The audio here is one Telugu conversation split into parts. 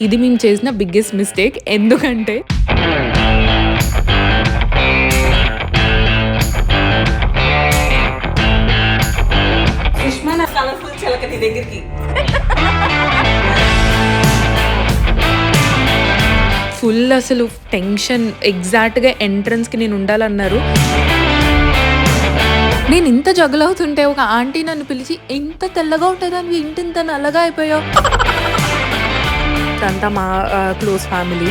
ఇది మేము చేసిన బిగ్గెస్ట్ మిస్టేక్. ఎందుకంటే సుష్మా నా కలర్ఫుల్ చిలక నీ దగ్గరికి ఫుల్ అసలు టెన్షన్. ఎగ్జాక్ట్గా ఎంట్రన్స్కి నేను ఉండాలన్నారు. నేను ఇంత జగలవుతుంటే ఒక ఆంటీ నన్ను పిలిచి ఇంత తెల్లగా ఉంటుందని ఇంత నల్లగా అయిపోయావు. అంతా మా క్లోజ్ ఫ్యామిలీ.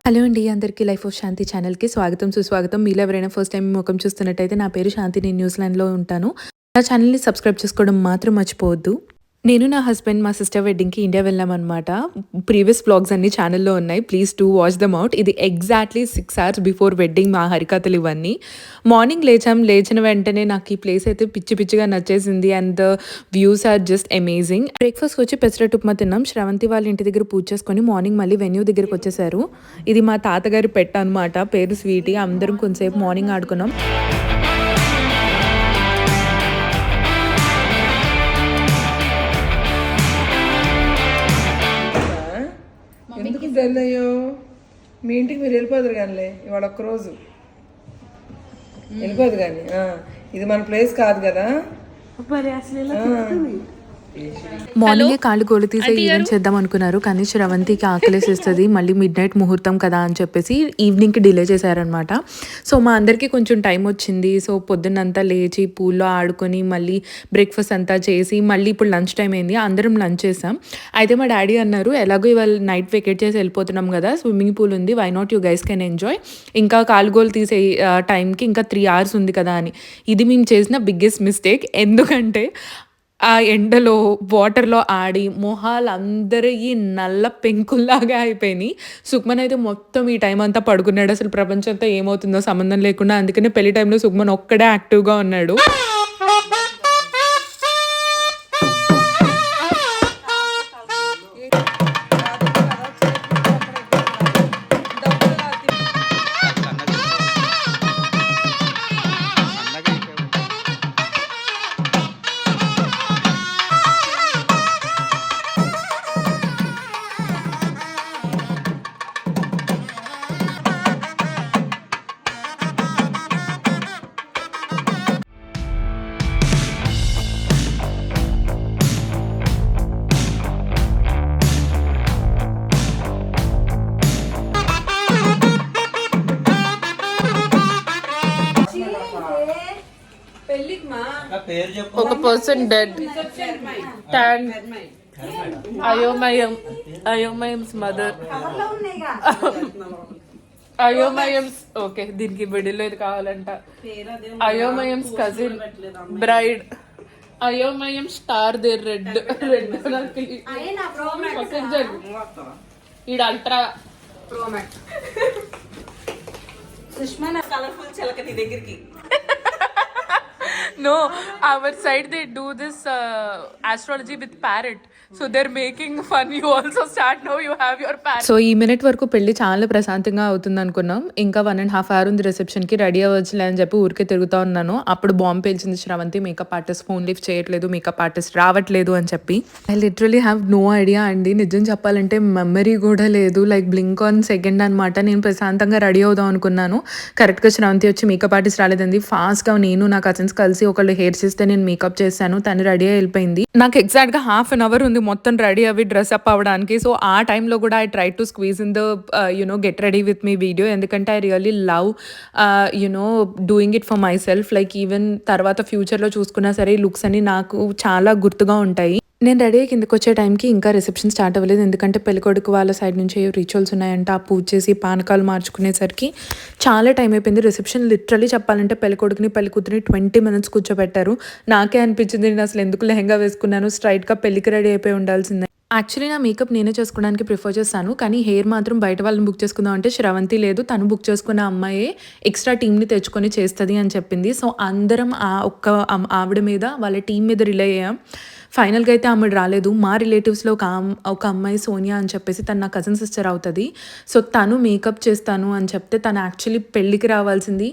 హలో అండి, అందరికీ లైఫ్ ఆఫ్ శాంతి ఛానల్కి స్వాగతం సుస్వాగతం. మీలో ఎవరైనా ఫస్ట్ టైం ముఖం చూస్తున్నట్టయితే నా పేరు శాంతి, నేను న్యూజిలాండ్లో ఉంటాను. నా ఛానల్ని సబ్స్క్రైబ్ చేసుకోవడం మాత్రం మర్చిపోవద్దు. నేను నా హస్బెండ్ మా సిస్టర్ వెడ్డింగ్కి ఇండియా వెళ్ళామన్నమాట. ప్రీవియస్ వ్లాగ్స్ అన్ని ఛానల్లో ఉన్నాయి, please to watch them out. ఇది ఎగ్జాక్ట్లీ 6 hours బిఫోర్ వెడ్డింగ్ మా హరికథలు ఇవన్నీ. మార్నింగ్ లేచిన వెంటనే నాకు ఈ ప్లేస్ అయితే పిచ్చి పిచ్చిగా నచ్చేసింది and the views are just amazing. Breakfast వచ్చి పెసరట్టు ఉప్మా తిన్నాం. శ్రవంతి వాళ్ళ ఇంటి దగ్గర పూజ చేసుకొని మార్నింగ్ మళ్ళీ వెన్యూ దగ్గరకు వచ్చేసారు. ఇది మా తాతగారి పెట్ట అనమాట, పేరు స్వీటీ. అందరం కొంతసేపు మార్నింగ్ ఆడుకున్నాం. ఎందుకు డల్ అయ్యో? మీ ఇంటికి మీరు వెళ్ళిపోదురు కానీ ఇవాళ ఒక్కరోజు వెళ్ళిపోదు కానీ ఇది మన ప్లేస్ కాదు కదా. మార్నింగే కాళ్ళు గోలు తీసే ఈవెంట్ చేద్దాం అనుకున్నారు, కానీ శ్రవంతికి ఆకలేసేస్తుంది, మళ్ళీ మిడ్ నైట్ ముహూర్తం కదా అని చెప్పేసి ఈవినింగ్కి డిలే చేశారనమాట. సో మా అందరికీ కొంచెం టైం వచ్చింది. సో పొద్దున్నంతా లేచి పూల్లో ఆడుకొని మళ్ళీ బ్రేక్ఫాస్ట్ అంతా చేసి మళ్ళీ ఇప్పుడు లంచ్ టైం అయింది, అందరం లంచ్ చేసాం. అయితే మా డాడీ అన్నారు, ఎలాగో ఇవాళ నైట్ వెకేట్ చేసి వెళ్ళిపోతున్నాం కదా, స్విమ్మింగ్ పూల్ ఉంది, why not you guys can enjoy, ఇంకా కాలు గోలు తీసే టైంకి ఇంకా 3 hours ఉంది కదా అని. ఇది మేము చేసిన బిగ్గెస్ట్ మిస్టేక్. ఎందుకంటే ఆ ఎండలో వాటర్లో ఆడి మొహాలు అందరూ ఈ నల్ల పెంకుల్లాగా అయిపోయినాయి. సుక్మన్ అయితే మొత్తం ఈ టైం అంతా పడుకున్నాడు, అసలు ప్రపంచంతో ఏమవుతుందో సంబంధం లేకుండా. అందుకనే పెళ్లి టైంలో సుక్మన్ ఒక్కడే యాక్టివ్గా ఉన్నాడు. ఒక పర్సన్ డెడ్, అయోమయంస్ మదర్, అయోమయంస్ ఓకే దీనికి మిడిల్ ఇది కావాలంట, అయోమయంస్ కజిన్ బ్రైడ్, అయోమయం స్టార్ దే రెడ్ ఈడ అల్ట్రా సుష్మా నా కలర్ఫుల్ చిలక నీ దగ్గరికి. No, our side they do this astrology with parrot. So they're making fun. You also start now. You have your parrot. So ఈ మినిట్ వరకు పెళ్లి చాలా ప్రశాంతంగా అవుతుంది అనుకున్నాం. ఇంకా 1.5 hours ఉంది రిసెప్షన్కి, రెడీ అవ్వచ్చులే అని చెప్పి ఊరికే తిరుగుతూ ఉన్నాను. అప్పుడు బాంబు పేల్చింది Shravanthi, makeup artist phone lift చేయట్లేదు, మేకప్ ఆర్టిస్ట్ రావట్లేదు అని చెప్పి. I literally have no idea అండి, నిజం చెప్పాలంటే మెమరీ కూడా లేదు. లైక్ బ్లింక్ ఆన్ సెకండ్ అనమాట. నేను ప్రశాంతంగా రెడీ అవుదాం అనుకున్నాను, కరెక్ట్గా శ్రవంతి వచ్చి మేకప్ ఆర్టిస్ట్ రాలేదండి. ఫాస్ట్గా నేను నా కజిన్స్ కలిసి ఒకళ్ళు హెయిర్స్ ఇస్తే నేను మేకప్ చేశాను, తను రెడీ అయి వెళ్ళిపోయింది. నాకు ఎగ్జాక్ట్గా 1/2 hour ఉంది మొత్తం రెడీ అవి డ్రెస్ అప్ అవ్వడానికి. సో ఆ టైంలో కూడా I try to squeeze in the get ready with me video, ఎందుకంటే I really love doing it for myself. Like even తర్వాత ఫ్యూచర్లో చూసుకున్నా సరే లుక్స్ అని నాకు చాలా గుర్తుగా ఉంటాయి. నేను రెడీ అయ్యి కిందకొచ్చే టైంకి ఇంకా రిసెప్షన్ స్టార్ట్ అవ్వలేదు. ఎందుకంటే పెళ్ళికొడుకు వాళ్ళ సైడ్ నుంచి రిచువల్స్ ఉన్నాయంట. ఆ పూజ చేసి పానకాలు మార్చుకునేసరికి చాలా టైం అయిపోయింది. రిసెప్షన్ లిటరల్లీ చెప్పాలంటే పెళ్ళికొడుకుని పెళ్ళికూతురిని 20 మినిట్స్ కూర్చోబెట్టారు. నాకే అనిపించింది నేను అసలు ఎందుకు లెహంగా వేసుకున్నాను, స్ట్రైట్‌గా పెళ్ళికి రెడీ అయిపోయి ఉండాల్సిందే. యాక్చువల్లీ నా మేకప్ నేనే చేసుకోవడానికి ప్రిఫర్ చేస్తాను. కానీ హెయిర్ మాత్రం బయట వాళ్ళని బుక్ చేసుకుందాం అంటే శ్రవంతి లేదు. తను బుక్ చేసుకున్న అమ్మాయే ఎక్స్ట్రా టీమ్‌ని తెచ్చుకొని చేస్తది అని చెప్పింది. సో అందరం ఆ ఒక్క ఆవిడ మీద వాళ్ళ టీమ్ మీద రిలై అయ్యాం. ఫైనల్‌గా అయితే ఆమె రాలేదు. మా రిలేటివ్స్‌లో ఒక అమ్మాయి సోనియా అని చెప్పేసి తను నా కజిన్ సిస్టర్ అవుతది. సో తను మేకప్ చేస్తాను అని చెప్తే తను యాక్చువల్లీ పెళ్ళికి రావాల్సింది.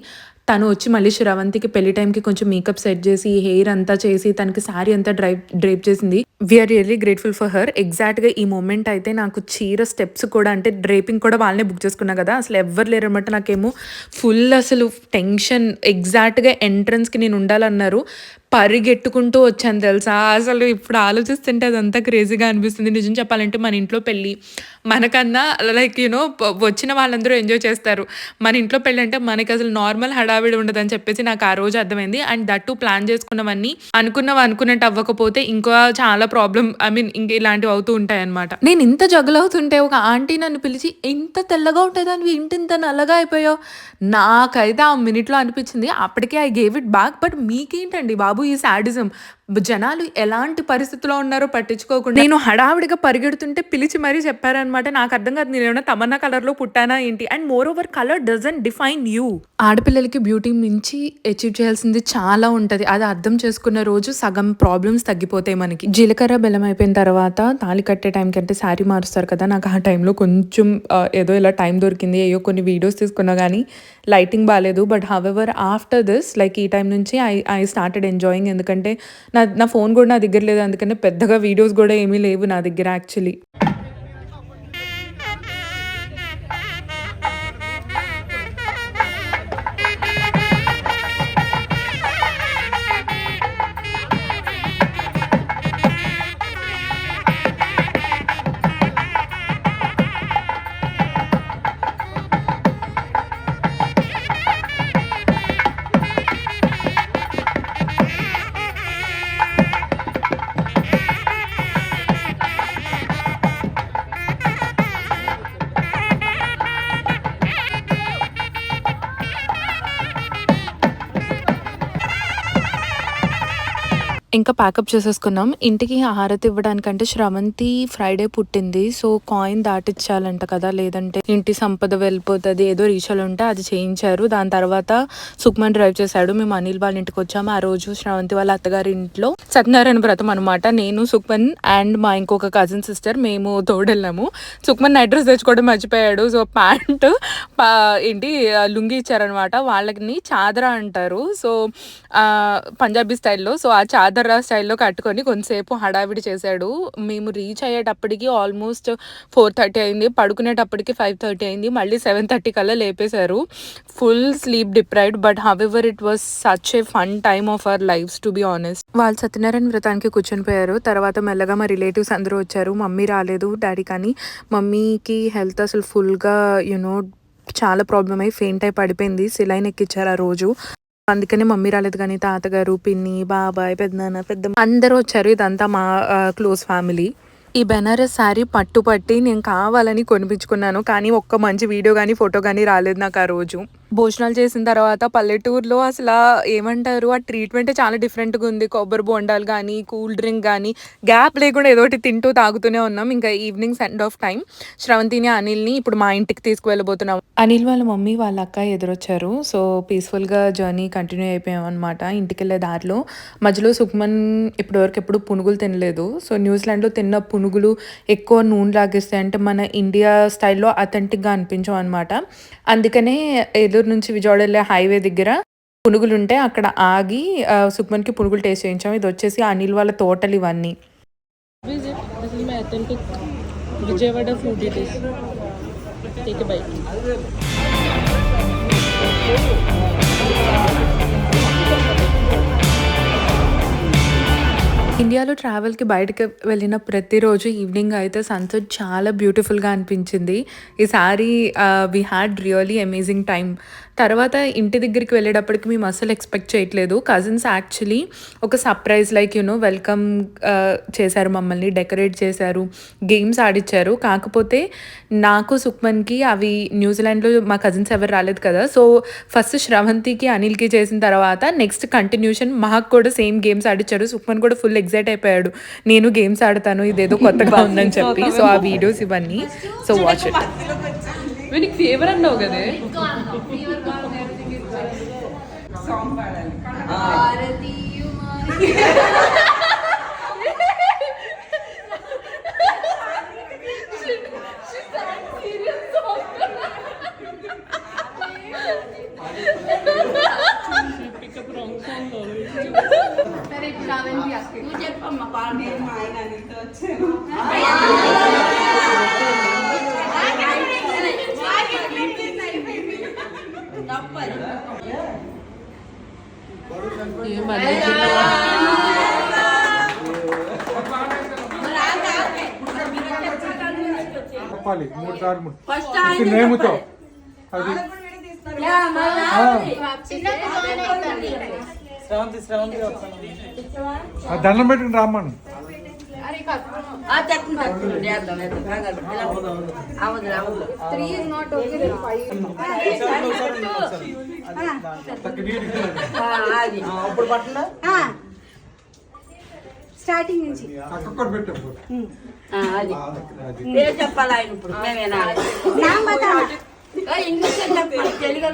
తను వచ్చి మళ్ళీ శ్రవంతికి పెళ్లి టైంకి కొంచెం మేకప్ సెట్ చేసి, హెయిర్ అంతా చేసి, తనకి శారీ అంతా డ్రేప్ చేసింది. We are really grateful for her. ఎగ్జాక్ట్‌గా ఈ మొమెంట్ అయితే నాకు చీర స్టెప్స్ కూడా అంటే డ్రేపింగ్ కూడా వాళ్ళనే బుక్ చేసుకున్నా కదా! అసలు ఎవ్వరు లేరనమాట. నాకేమో ఫుల్ అసలు టెన్షన్. ఎగ్జాక్ట్‌గా ఎంట్రన్స్‌కి నేను ఉండాలన్నారు. పరిగెట్టుకుంటూ వచ్చాను తెలుసా! అసలు ఇప్పుడు ఆలోచిస్తుంటే అదంతా క్రేజీగా అనిపిస్తుంది. నిజం చెప్పాలంటే మన ఇంట్లో పెళ్లి మనకన్నా లైక్ వచ్చిన వాళ్ళందరూ ఎంజాయ్ చేస్తారు. మన ఇంట్లో పెళ్లి అంటే మనకి అసలు నార్మల్ హడావిడి ఉండదని చెప్పేసి నాకు ఆ రోజు అర్థమైంది. అండ్ దట్ టూ ప్లాన్ చేసుకున్నవన్నీ అనుకున్నవి అనుకున్నట్టు అవ్వకపోతే ఇంకా చాలా ప్రాబ్లమ్ ఇంక ఇలాంటివి అవుతూ ఉంటాయన్నమాట. నేను ఇంత జగలవుతుంటే ఒక ఆంటీ నన్ను పిలిచి ఇంత తెల్లగా ఉంటుందని ఇంత ఇంత నల్లగా అయిపోయావు. నాకైతే ఆ మినిట్లో అనిపించింది. అప్పటికే I gave it back. But మీకేంటండి బాబు ఈ సాడిజం? జనాలు ఎలాంటి పరిస్థితిలో ఉన్నారో పట్టించుకోకుండా నేను హడావిడిగా పరిగెడుతుంటే పిలిచి మరీ చెప్పారనమాట. నాకు అర్థం కాదు నేను ఏమైనా తమన్నా కలర్‌లో పుట్టానా ఏంటి? And more over colour doesn't define you. ఆడపిల్లలకి బ్యూటీ మించి అచీవ్ చేయాల్సింది చాలా ఉంటది. అది అర్థం చేసుకున్న రోజు సగం ప్రాబ్లమ్స్ తగ్గిపోతాయి మనకి. జీలకర్ర బెల్లం అయిపోయిన తర్వాత తాళి కట్టే టైంకి అంటే శారీ మారుస్తారు కదా! నాకు ఆ టైంలో కొంచెం ఏదో ఇలా టైం దొరికింది. అయ్యో కొన్ని వీడియోస్ తీసుకున్నా కానీ లైటింగ్ బాలేదు. But however after this like ఈ టైం నుంచి ఐ స్టార్టెడ్ ఎంజాయింగ్. ఎందుకంటే నా ఫోన్ కూడా నా దగ్గర లేదు. అందుకనే పెద్దగా వీడియోస్ కూడా ఏమీ లేవు నా దగ్గర యాక్చువల్లీ. ఇంకా ప్యాకప్ చేసేసుకున్నాం. ఇంటికి హారతి ఇవ్వడానికంటే శ్రవంతి ఫ్రైడే పుట్టింది. సో కాయిన్ దాటిచ్చాలంట కదా, లేదంటే ఇంటి సంపద వెళ్ళిపోతుంది ఏదో రీచలు ఉంటే అది చేయించారు. దాని తర్వాత సుక్మన్ డ్రైవ్ చేశాడు. మేము అనిల్ వాళ్ళ ఇంటికి వచ్చాము. ఆ రోజు శ్రవంతి వాళ్ళ అత్తగారి ఇంట్లో సత్యనారాయణ వ్రతం అనమాట. నేను సుక్మన్ అండ్ మా ఇంకొక కజిన్ సిస్టర్ మేము తోడెళ్ళాము. సుక్మన్ నైట్ డ్రెస్ తెచ్చుకోవడం మర్చిపోయాడు. సో ప్యాంట్ లుంగి ఇచ్చారనమాట. వాళ్ళని చాదరా అంటారు. సో పంజాబీ స్టైల్లో. సో ఆ చాదరా స్టైల్లో కట్టుకొని కొంతసేపు హడావిడి చేశాడు. మేము రీచ్ అయ్యేటప్పటికి ఆల్మోస్ట్ 4:30 అయింది. పడుకునేటప్పటికి 5:30 అయింది. మళ్ళీ 7:30 కల్లా లేపేశారు. Full sleep deprived. But however it was such a fun time of our lives to be honest. వాళ్ళు సత్యనారాయణ వ్రతానికి కూర్చొని పోయారు. తర్వాత మెల్లగా మా రిలేటివ్స్ అందరూ వచ్చారు. మమ్మీ రాలేదు, డాడీ కానీ. మమ్మీకి హెల్త్ అసలు ఫుల్గా చాలా ప్రాబ్లం అయ్యి ఫెయింట్ అయి పడిపోయింది. సిలైన్ ఎక్కిచ్చారు ఆ రోజు. అందుకనే మమ్మీ రాలేదు. కానీ తాతగారు, పిన్ని, బాబాయ్, పెద్దనాన్న, పెద్దమ్మ అందరూ వచ్చారు. ఇదంతా మా క్లోజ్ ఫ్యామిలీ. ఈ బెనారస్ శారీ పట్టి నేను కావాలని కొనిపించుకున్నాను. కానీ ఒక్క మంచి వీడియో కానీ ఫోటో కానీ రాలేదు నాకు ఆ రోజు. భోజనాలు చేసిన తర్వాత పల్లెటూరులో అసలు ఏమంటారు ఆ ట్రీట్మెంటే చాలా డిఫరెంట్గా ఉంది. కొబ్బరి బోండాలు కానీ, కూల్ డ్రింక్ కానీ గ్యాప్ లేకుండా ఏదో ఒకటి తింటూ తాగుతూనే ఉన్నాం. ఇంకా ఈవినింగ్ సెండ్ ఆఫ్ టైం శ్రవంతిని, అనిల్ని ఇప్పుడు మా ఇంటికి తీసుకువెళ్ళబోతున్నాం. అనిల్ వాళ్ళ మమ్మీ వాళ్ళ అక్క ఎదురొచ్చారు. సో పీస్ఫుల్గా జర్నీ కంటిన్యూ అయిపోయాం అనమాట. ఇంటికి వెళ్ళే దారిలో మధ్యలో సుక్మన్ ఇప్పటివరకు ఎప్పుడు పునుగులు తినలేదు. సో న్యూజిలాండ్లో తిన్న పునుగులు ఎక్కువ నూనె లాగేస్తాయి. అంటే మన ఇండియా స్టైల్లో అథెంటిక్గా అనిపించవు అనమాట. అందుకనే ఏలూరు నుంచి విజయవాడ వెళ్ళే హైవే దగ్గర పునుగులు ఉంటే అక్కడ ఆగి సుక్మన్కి పునుగులు టేస్ట్ చేయించాం. ఇది వచ్చేసి అనిల్ వాళ్ళ తోటలు ఇవన్నీ. Vijayawada food it is. Take a byte. ఇండియాలో ట్రావెల్కి బయటకు వెళ్ళిన ప్రతిరోజు ఈవినింగ్ అయితే సన్సెట్ చాలా బ్యూటిఫుల్గా అనిపించింది. ఈసారి we had really amazing time. తర్వాత ఇంటి దగ్గరికి వెళ్ళేటప్పటికి మేము అసలు ఎక్స్పెక్ట్ చేయట్లేదు. కజిన్స్ యాక్చువల్లీ ఒక సర్ప్రైజ్ లైక్ వెల్కమ్ చేశారు, మమ్మల్ని డెకరేట్ చేశారు, గేమ్స్ ఆడిచ్చారు. కాకపోతే నాకు సుక్మన్కి అవి న్యూజిలాండ్లో మా కజిన్స్ ఎవరు రాలేదు కదా, సో ఫస్ట్ శ్రవంతికి అనిల్కి చేసిన తర్వాత నెక్స్ట్ కంటిన్యూషన్ మాకు కూడా సేమ్ గేమ్స్ ఆడిచ్చారు. సుక్మన్ కూడా ఫుల్ ఎక్సైట్ అయిపోయాడు, నేను గేమ్స్ ఆడతాను, ఇదేదో కొత్తగా ఉందని చెప్పి. సో ఆ వీడియోస్ ఇవన్నీ, సో వాచ్ ఇట్. నీకు ఫేవర్ అన్నావు కదే. సాంగ్ పాడాలి. చెప్పమ్మా పాడు. మా ఆయన అనితో వచ్చాను. చెప్పాలి 3 సార్లు నేముతో అది దండం పెట్టుకుని రామ్మను. స్టార్టింగ్ నుంచి చెప్పాలి ఆయన ఇప్పుడు మేమేనా ఇంగ్లీష్ చెప్పాలి, తెలుగు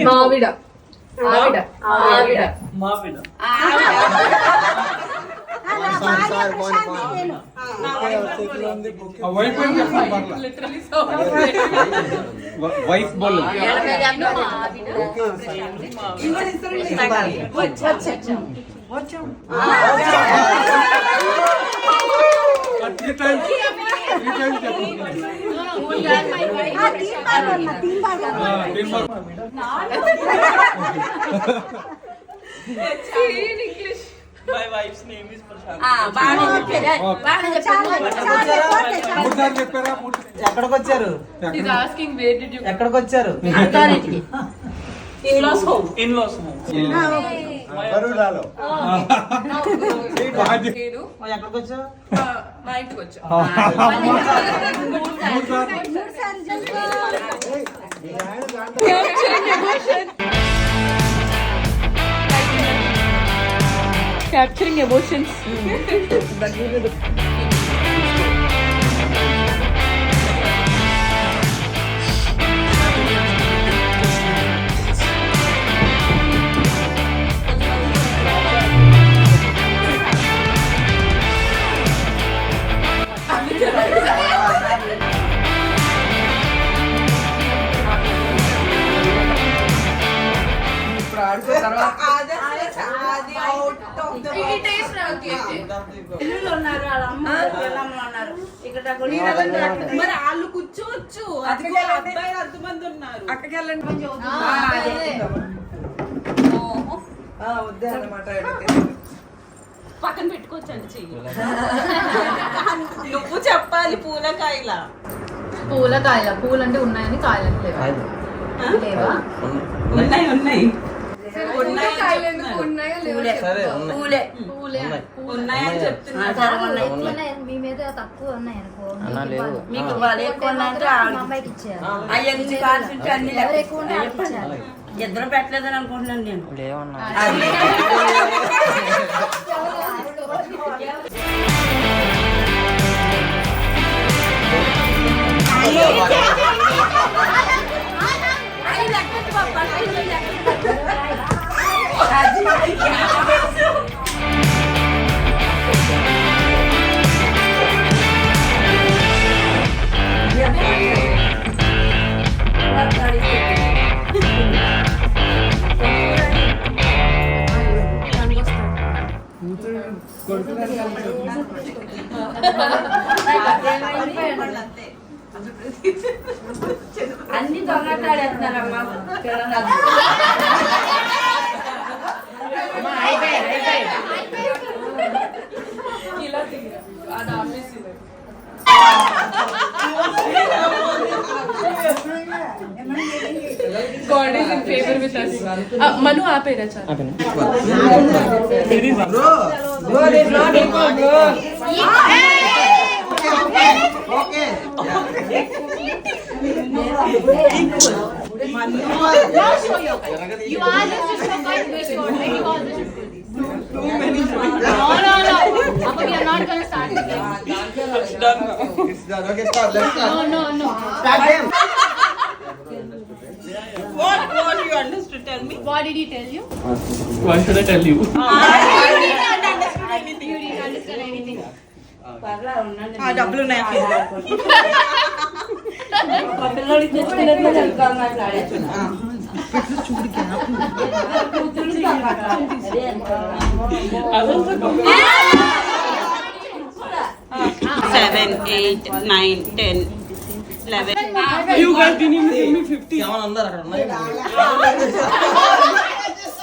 మావిడ వైఫ్ బోల్ My wife's name is Prashant. ఎక్కడికి వచ్చారు? ఎక్కడికి వచ్చారు? In-laws home. In-laws home. బరుడాలో ఎక్కడికి వచ్చావు? మా ఇంటికి వచ్చా. Capturing emotions. ఇప్పుడు ఆడుకో తర్వాత పిల్లలు ఉన్నారు, వాళ్ళ అమ్మ పిల్లలు ఉన్నారు. ఇక్కడ మరి వాళ్ళు కూర్చోవచ్చు. అబ్బాయిలు అంతమంది ఉన్నారు. అక్కడికి వెళ్ళండి. వద్దే అన్నమాట. పక్కన పెట్టుకోవచ్చండి చెయ్యి. నువ్వు చెప్పాలి. పూలకాయలా పూలు అంటే ఉన్నాయని కాయలని లేవా? ఉన్నాయి ఉన్నాయని చెప్తున్నా. మీ మీద తక్కువ ఉన్నాయి అనుకో, మీకు వాళ్ళు ఎక్కువ ఉన్నాయంటే అమ్మాయికి ఇచ్చారు. అవన్నీ కాల్సి అన్ని ఎవరు ఎక్కువ ఉంటే వాళ్ళకి ఇచ్చారు. ఇద్దరు పెట్టలేదని అనుకుంటున్నాను నేను. అన్ని దొంగట్లాడేస్తున్నారమ్మా పిల్లలు. God is in favor with us. Manu, आप है रचा. You are just a good way to make all this. No. We are not going to start again. It's done now. It's done. Okay, start. Let's start. No. Start them. What you understood? Tell me. What did he tell you? Why should I tell you? You didn't understand anything. డబ్బులు ఉన్నాయి ఒక పిల్లడికి తెచ్చుకునేది దొంగట్లాడేస్తున్నా. కూతురు Seven, 8, 9, 10, 11. You guys didn't even give me 50.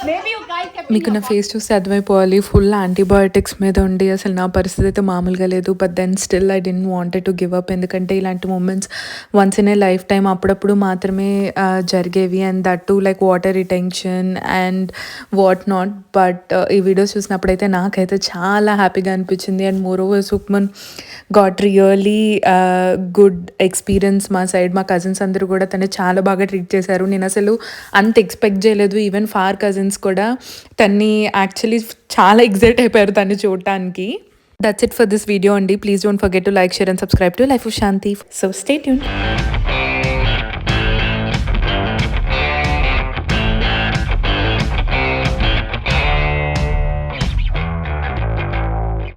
Maybe you guys kept మీకు నా ఫేస్ చూస్తే అర్థమైపోవాలి, ఫుల్ యాంటీబయాటిక్స్ మీద ఉండి అసలు నా పరిస్థితి అయితే మామూలుగా లేదు. But then still I didn't wanted to give up, ఎందుకంటే ఇలాంటి moments once in a lifetime అప్పుడప్పుడు మాత్రమే జరిగేవి. And that too like water retention and what not. But ఈ వీడియోస్ చూసినప్పుడైతే నాకైతే చాలా హ్యాపీగా అనిపించింది. అండ్ మోర్ ఓవర్ సుక్మన్ గాట్ రియలీ గుడ్ ఎక్స్పీరియన్స్ మా సైడ్. మా కజిన్స్ అందరూ కూడా తను చాలా బాగా ట్రీట్ చేశారు. నేను అసలు అంత ఎక్స్పెక్ట్ చేయలేదు. ఈవెన్ ఫార్ కజిన్స్ కూడా తన్ని యాక్చువల్లీ చాలా ఎక్సైట్ అయిపోయారు తన్ని చూడటానికి. That's it for this video అండి. Please don't forget to like, share and subscribe to life of Shanti. So stay tune.